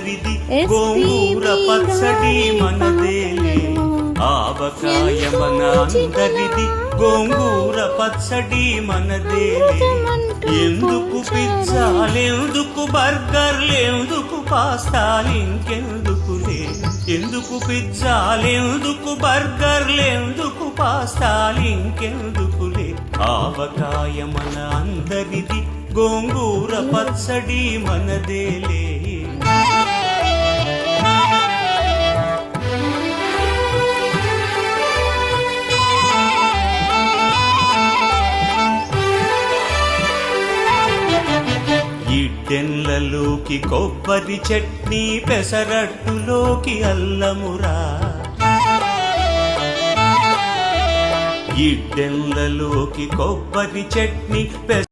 అందరిది గోంగూర పచ్చడి మనదేలే ఆవకాయ మన అందరిది గోంగూర పచ్చడి మనదేలే ఎందుకు పిజ్జాలెందుకు బర్గర్లెందుకు పాస్తాలింకెందుకులే ఎందుకు పిజ్జాలెందుకు బర్గర్లెందుకు పాస్తాలింకెందుకులే ఆవకాయ మన అందరిది గోంగూర పచ్చడి మనదేలే ఇడ్డెన్లలోకి కొబ్బరి చట్నీ పెసరట్టులోకి అల్లమురా ఇడ్డెన్లలోకి కొబ్బరి చట్నీ